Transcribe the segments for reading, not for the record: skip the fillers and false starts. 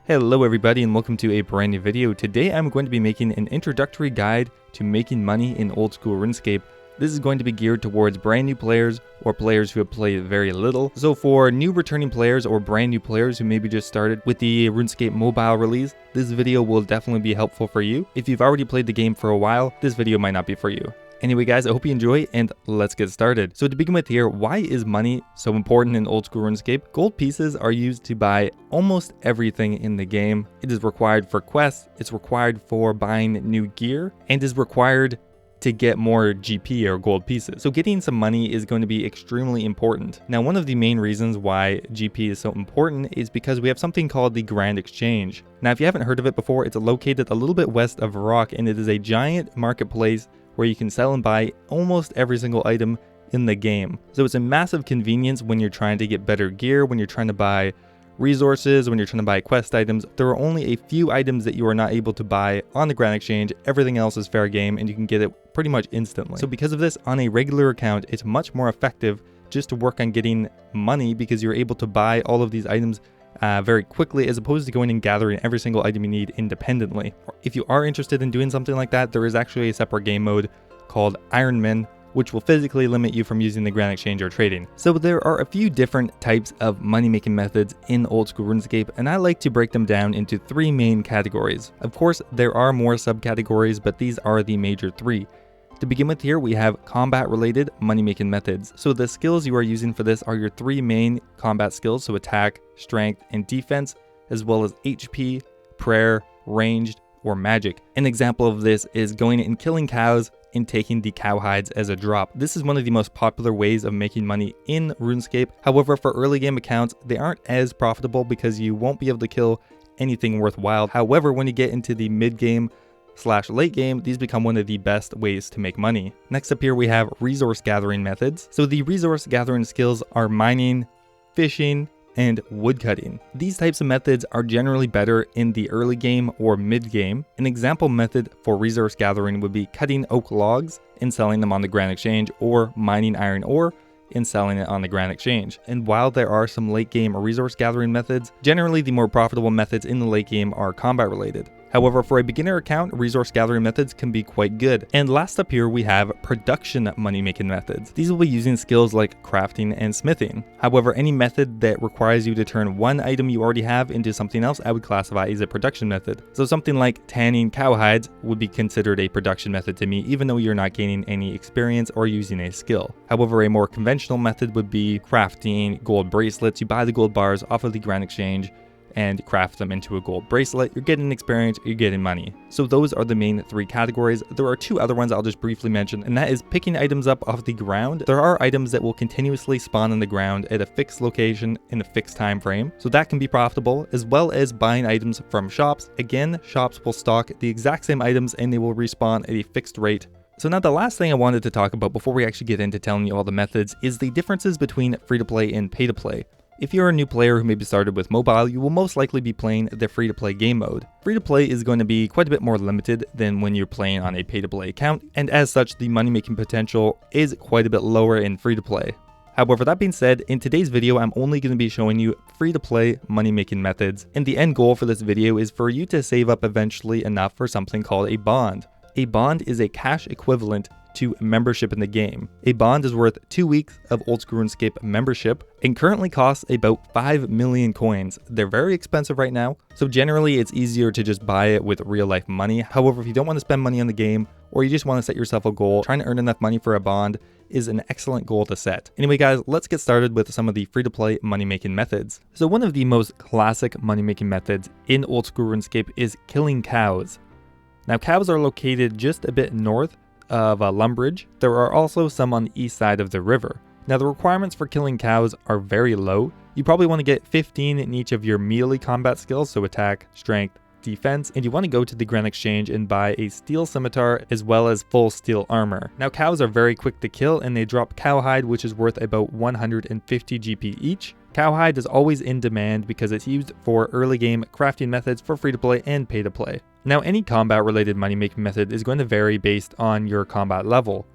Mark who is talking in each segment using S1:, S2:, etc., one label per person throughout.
S1: Hello everybody and welcome to a brand new video. Today I'm going to be making an introductory guide to making money in old school RuneScape. This is going to be geared towards brand new players or players who have played very little. So for new returning players or brand new players who maybe just started with the RuneScape mobile release, this video will definitely be helpful for you. If you've already played the game for a while, this video might not be for you. Anyway guys, I hope you enjoy and let's get started. So to begin with here, why is money so important in old school RuneScape? Gold pieces are used to buy almost everything in the game. It is required for quests, it's required for buying new gear, and is required to get more GP or gold pieces. So getting some money is going to be extremely important. Now, one of the main reasons why GP is so important is because we have something called the Grand Exchange. Now, if you haven't heard of it before, it's located a little bit west of Rock, and it is a giant marketplace where you can sell and buy almost every single item in the game. So it's a massive convenience when you're trying to get better gear, when you're trying to buy resources, when you're trying to buy quest items. There are only a few items that you are not able to buy on the Grand Exchange. Everything else is fair game and you can get it pretty much instantly. So because of this, on a regular account, it's much more effective just to work on getting money because you're able to buy all of these items very quickly, as opposed to going and gathering every single item you need independently. If you are interested in doing something like that, there is actually a separate game mode called Ironman, which will physically limit you from using the Grand Exchange or trading. So there are a few different types of money-making methods in old school RuneScape, and I like to break them down into three main categories. Of course, there are more subcategories, but these are the major three. To begin with here, we have combat-related money-making methods. So the skills you are using for this are your three main combat skills, so attack, strength, and defense, as well as HP, prayer, ranged, or magic. An example of this is going and killing cows and taking the cow hides as a drop. This is one of the most popular ways of making money in RuneScape. However, for early game accounts, they aren't as profitable because you won't be able to kill anything worthwhile. However, when you get into the mid-game / late game, these become one of the best ways to make money. Next up here, we have resource gathering methods. So the resource gathering skills are mining, fishing, and woodcutting. These types of methods are generally better in the early game or mid game. An example method for resource gathering would be cutting oak logs and selling them on the Grand Exchange, or mining iron ore and selling it on the Grand Exchange. And while there are some late game resource gathering methods, generally the more profitable methods in the late game are combat related. However, for a beginner account, resource gathering methods can be quite good. And last up here, we have production money-making methods. These will be using skills like crafting and smithing. However, any method that requires you to turn one item you already have into something else, I would classify as a production method. So something like tanning cow hides would be considered a production method to me, even though you're not gaining any experience or using a skill. However, a more conventional method would be crafting gold bracelets. You buy the gold bars off of the Grand Exchange and craft them into a gold bracelet. You're getting experience, you're getting money. So those are the main three categories. There are two other ones I'll just briefly mention, and that is picking items up off the ground. There are items that will continuously spawn on the ground at a fixed location in a fixed time frame, so that can be profitable, as well as buying items from shops. Again, shops will stock the exact same items and they will respawn at a fixed rate. So now the last thing I wanted to talk about before we actually get into telling you all the methods is the differences between free-to-play and pay-to-play. If you're a new player who maybe started with mobile, you will most likely be playing the free-to-play game mode. Free-to-play is going to be quite a bit more limited than when you're playing on a pay-to-play account, and as such, the money-making potential is quite a bit lower in free-to-play. However, that being said, in today's video, I'm only going to be showing you free-to-play money-making methods, and the end goal for this video is for you to save up eventually enough for something called a bond. A bond is a cash equivalent to membership in the game. A bond is worth 2 weeks of Old School RuneScape membership and currently costs about 5 million coins. They're very expensive right now, so generally it's easier to just buy it with real life money. However, if you don't want to spend money on the game, or you just want to set yourself a goal, trying to earn enough money for a bond is an excellent goal to set. Anyway guys, let's get started with some of the free-to-play money-making methods. So one of the most classic money-making methods in Old School RuneScape is killing cows. Now cows are located just a bit north of Lumbridge. There are also some on the east side of the river. Now the requirements for killing cows are very low. You probably want to get 15 in each of your melee combat skills, so attack, strength, defense, and you want to go to the Grand Exchange and buy a steel scimitar as well as full steel armor. Now cows are very quick to kill and they drop cowhide, which is worth about 150 GP each. Cowhide is always in demand because it's used for early game crafting methods for free to play and pay to play. Now any combat related money making method is going to vary based on your combat level.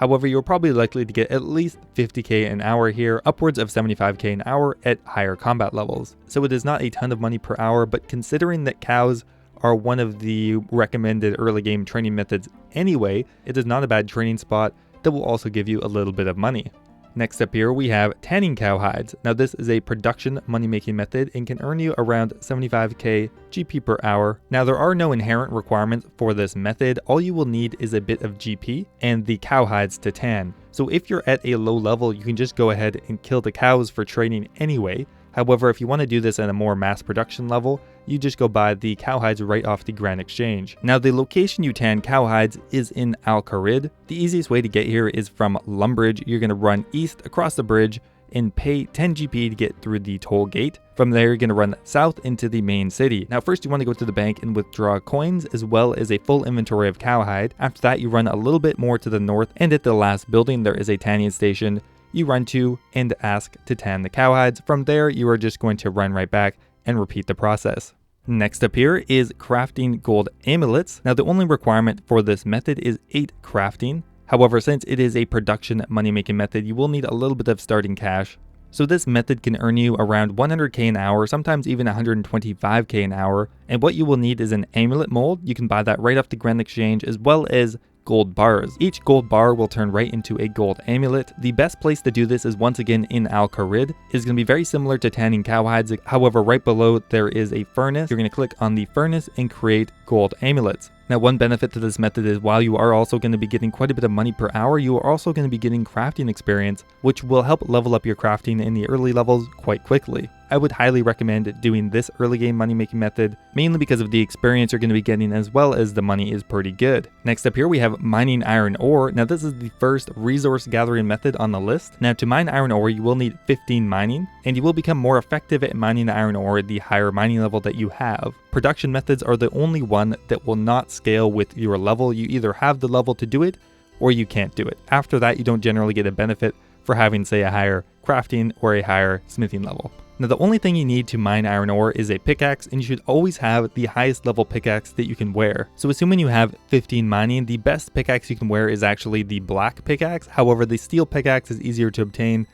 S1: However, you're probably likely to get at least 50k an hour here, upwards of 75k an hour at higher combat levels. So it is not a ton of money per hour, but considering that cows are one of the recommended early game training methods anyway, it is not a bad training spot that will also give you a little bit of money. Next up here we have tanning cow hides. Now this is a production money making method and can earn you around 75k GP per hour. Now there are no inherent requirements for this method. All you will need is a bit of GP and the cow hides to tan. So if you're at a low level, you can just go ahead and kill the cows for training anyway. However, if you want to do this at a more mass production level, you just go buy the cowhides right off the Grand Exchange. Now the location you tan cowhides is in Al Kharid. The easiest way to get here is from Lumbridge. You're going to run east across the bridge and pay 10 GP to get through the toll gate. From there, you're going to run south into the main city. Now first you want to go to the bank and withdraw coins as well as a full inventory of cowhide. After that, you run a little bit more to the north, and at the last building there is a tanning station you run to and ask to tan the cowhides. From there, you are just going to run right back and repeat the process. Next up here is crafting gold amulets. Now the only requirement for this method is 8 crafting. However, since it is a production money making method, you will need a little bit of starting cash. So this method can earn you around 100k an hour, sometimes even 125k an hour. And what you will need is an amulet mold. You can buy that right off the Grand Exchange, as well as gold bars. Each gold bar will turn right into a gold amulet. The best place to do this is once again in Al Kharid. It's going to be very similar to tanning cowhides. However, right below there is a furnace. You're going to click on the furnace and create gold amulets. Now one benefit to this method is while you are also going to be getting quite a bit of money per hour, you are also going to be getting crafting experience, which will help level up your crafting in the early levels quite quickly. I would highly recommend doing this early game money making method, mainly because of the experience you're going to be getting as well as the money is pretty good. Next up here we have mining iron ore. Now this is the first resource gathering method on the list. Now to mine iron ore you will need 15 mining, and you will become more effective at mining iron ore the higher mining level that you have. Production methods are the only one that will not scale with your level. You either have the level to do it or you can't do it. After that, you don't generally get a benefit for having, say, a higher crafting or a higher smithing level. Now the only thing you need to mine iron ore is a pickaxe, and you should always have the highest level pickaxe that you can wear. So assuming you have 15 mining, the best pickaxe you can wear is actually the black pickaxe. However, the steel pickaxe is easier to obtain,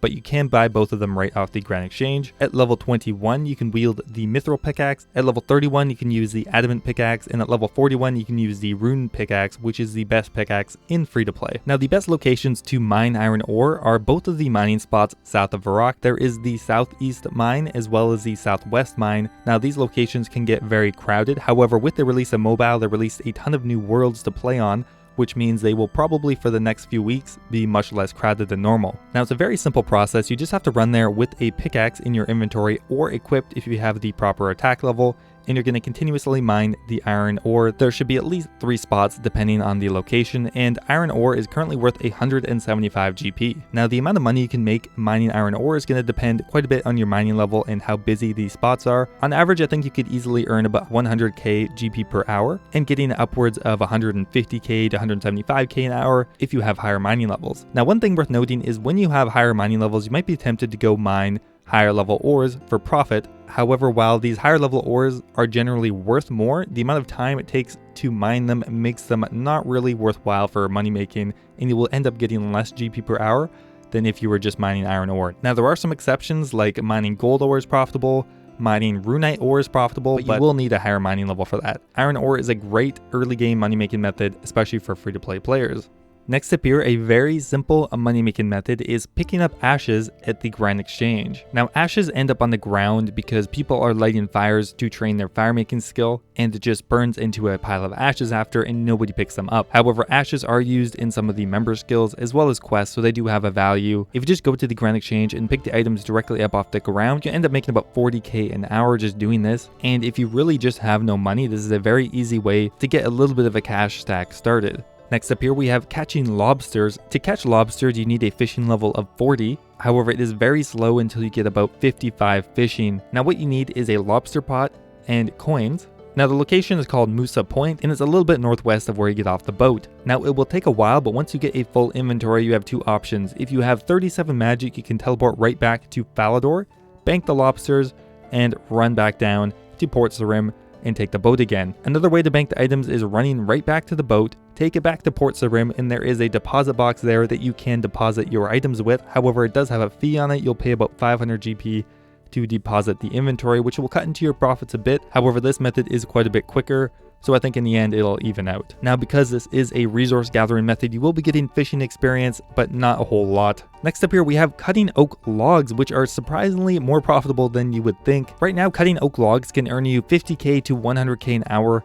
S1: but you can buy both of them right off the Grand Exchange. At level 21, you can wield the mithril pickaxe. At level 31, you can use the adamant pickaxe. And at level 41, you can use the rune pickaxe, which is the best pickaxe in free-to-play. Now, the best locations to mine iron ore are both of the mining spots south of Varrock. There is the southeast mine as well as the southwest mine. Now, these locations can get very crowded. However, with the release of mobile, they released a ton of new worlds to play on, which means they will probably for the next few weeks be much less crowded than normal. Now it's a very simple process. You just have to run there with a pickaxe in your inventory or equipped if you have the proper attack level, and you're going to continuously mine the iron ore. There should be at least 3 spots depending on the location, and iron ore is currently worth 175 GP. Now the amount of money you can make mining iron ore is going to depend quite a bit on your mining level and how busy these spots are. On average, I think you could easily earn about 100k GP per hour and getting upwards of 150k to 175k an hour if you have higher mining levels. Now one thing worth noting is when you have higher mining levels, you might be tempted to go mine higher level ores for profit. However, while these higher level ores are generally worth more, the amount of time it takes to mine them makes them not really worthwhile for money making, and you will end up getting less GP per hour than if you were just mining iron ore. Now there are some exceptions, like mining gold ore is profitable, mining runite ore is profitable, but you will need a higher mining level for that. Iron ore is a great early game money making method, especially for free to play players. Next up here, a very simple money-making method is picking up ashes at the Grand Exchange. Now, ashes end up on the ground because people are lighting fires to train their fire-making skill, and it just burns into a pile of ashes after, and nobody picks them up. However, ashes are used in some of the member skills as well as quests, so they do have a value. If you just go to the Grand Exchange and pick the items directly up off the ground, you end up making about 40k an hour just doing this. And if you really just have no money, this is a very easy way to get a little bit of a cash stack started. Next up here we have catching lobsters. To catch lobsters you need a fishing level of 40. However, it is very slow until you get about 55 fishing. Now what you need is a lobster pot and coins. Now the location is called Musa Point, and it's a little bit northwest of where you get off the boat. Now it will take a while, but once you get a full inventory you have 2 options. If you have 37 magic, you can teleport right back to Falador, bank the lobsters, and run back down to Port Sarim and take the boat again. Another way to bank the items is running right back to the boat, take it back to Port Sarim, and there is a deposit box there that you can deposit your items with. However, it does have a fee on it. You'll pay about 500 GP to deposit the inventory, which will cut into your profits a bit. However, this method is quite a bit quicker, so I think in the end it'll even out. Now, because this is a resource gathering method, you will be getting fishing experience, but not a whole lot. Next up here, we have cutting oak logs, which are surprisingly more profitable than you would think. Right now, cutting oak logs can earn you 50k to 100k an hour,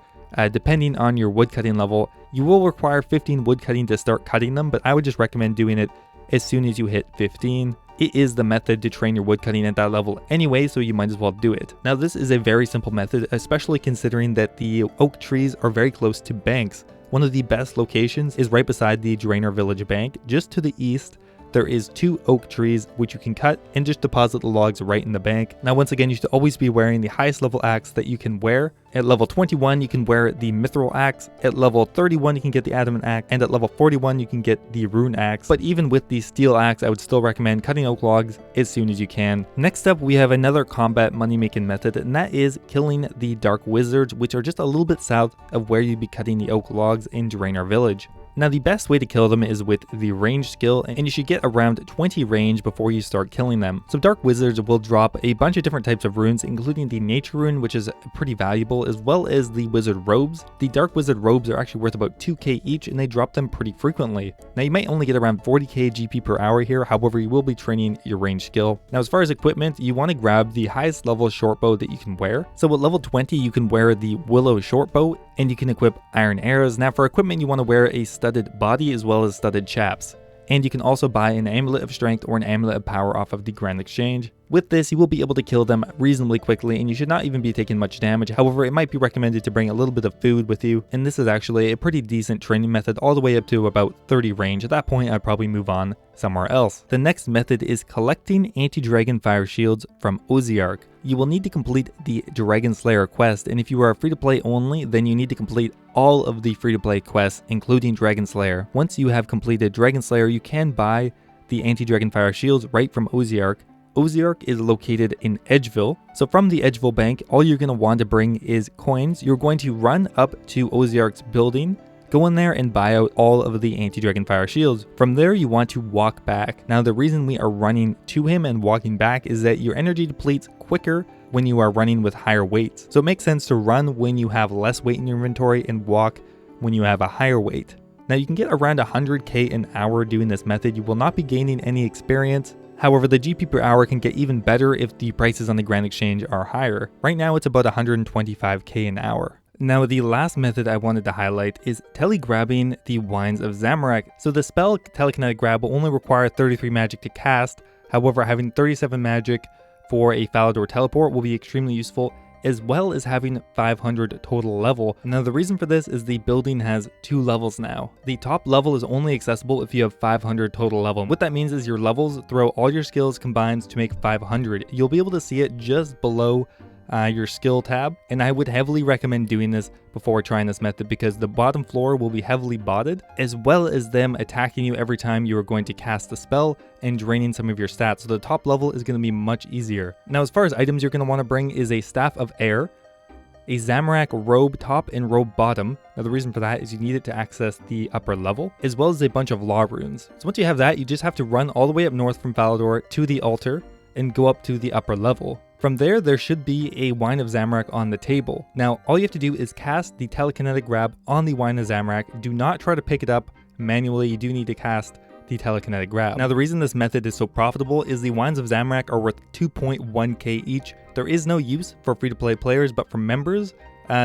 S1: depending on your wood cutting level. You will require 15 wood cutting to start cutting them, but I would just recommend doing it as soon as you hit 15. It is the method to train your wood cutting at that level anyway, so you might as well do it. Now, this is a very simple method, especially considering that the oak trees are very close to banks. One of the best locations is right beside the Drainer Village Bank. Just to the east, there is 2 oak trees which you can cut and just deposit the logs right in the bank. Now, once again, you should always be wearing the highest level axe that you can wear. At level 21, you can wear the mithril axe. At level 31, you can get the adamant axe. And at level 41, you can get the rune axe. But even with the steel axe, I would still recommend cutting oak logs as soon as you can. Next up, we have another combat money-making method, and that is killing the dark wizards, which are just a little bit south of where you'd be cutting the oak logs in Drainer Village. Now, the best way to kill them is with the range skill, and you should get around 20 range before you start killing them. So dark wizards will drop a bunch of different types of runes, including the nature rune, which is pretty valuable, as well as the wizard robes. The dark wizard robes are actually worth about 2k each, and they drop them pretty frequently. Now, you might only get around 40k GP per hour here, however, you will be training your range skill. Now, as far as equipment, you want to grab the highest level short bow that you can wear. So at level 20, you can wear the willow short bow, and you can equip iron arrows. Now, for equipment, you want to wear a studded body as well as studded chaps. And you can also buy an amulet of strength or an amulet of power off of the Grand Exchange. With this, you will be able to kill them reasonably quickly, and you should not even be taking much damage. However, it might be recommended to bring a little bit of food with you, and this is actually a pretty decent training method all the way up to about 30 range. At that point, I'd probably move on somewhere else. The next method is collecting anti-dragon fire shields from OSRS. You will need to complete the Dragon Slayer quest, and if you are free-to-play only, then you need to complete all of the free-to-play quests, including Dragon Slayer. Once you have completed Dragon Slayer, you can buy the anti-dragon fire shields right from OSRS. OSRS is located in Edgeville. So from the Edgeville Bank, all you're going to want to bring is coins. You're going to run up to OSRS building, go in there and buy out all of the anti-dragon fire shields. From there, you want to walk back. Now, the reason we are running to him and walking back is that your energy depletes quicker when you are running with higher weights. So it makes sense to run when you have less weight in your inventory and walk when you have a higher weight. Now, you can get around 100k an hour doing this method. You will not be gaining any experience. However, the GP per hour can get even better if the prices on the Grand Exchange are higher. Right now, it's about 125k an hour. Now, the last method I wanted to highlight is telegrabbing the Wines of Zamorak. So the spell Telekinetic Grab will only require 33 magic to cast. However, having 37 magic for a Falador teleport will be extremely useful, as well as having 500 total level. Now, the reason for this is the building has 2 levels now. The top level is only accessible if you have 500 total level. And what that means is your levels throw all your skills combined to make 500. You'll be able to see it just below your skill tab, and I would heavily recommend doing this before trying this method because the bottom floor will be heavily botted, as well as them attacking you every time you are going to cast a spell and draining some of your stats. So the top level is going to be much easier. Now, as far as items you're going to want to bring is a Staff of Air, a Zamorak robe top and robe bottom. Now, the reason for that is you need it to access the upper level, as well as a bunch of law runes. So once you have that, you just have to run all the way up north from Falador to the altar and go up to the upper level. From there should be a Wine of Zamorak on the table. Now, all you have to do is cast the Telekinetic Grab on the Wine of Zamorak. Do not try to pick it up manually. You do need to cast the Telekinetic Grab. Now, the reason this method is so profitable is the Wines of Zamorak are worth 2.1k each. There is no use for free-to-play players, but for members,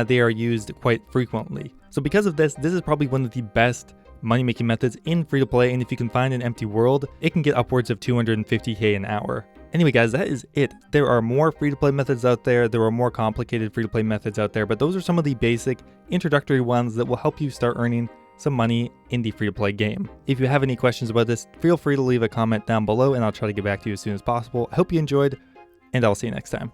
S1: they are used quite frequently. So because of this, this is probably one of the best money-making methods in free-to-play, and if you can find an empty world, it can get upwards of 250k an hour. Anyway, guys, that is it. There are more free-to-play methods out there. There are more complicated free-to-play methods out there, but those are some of the basic introductory ones that will help you start earning some money in the free-to-play game. If you have any questions about this, feel free to leave a comment down below, and I'll try to get back to you as soon as possible. I hope you enjoyed, and I'll see you next time.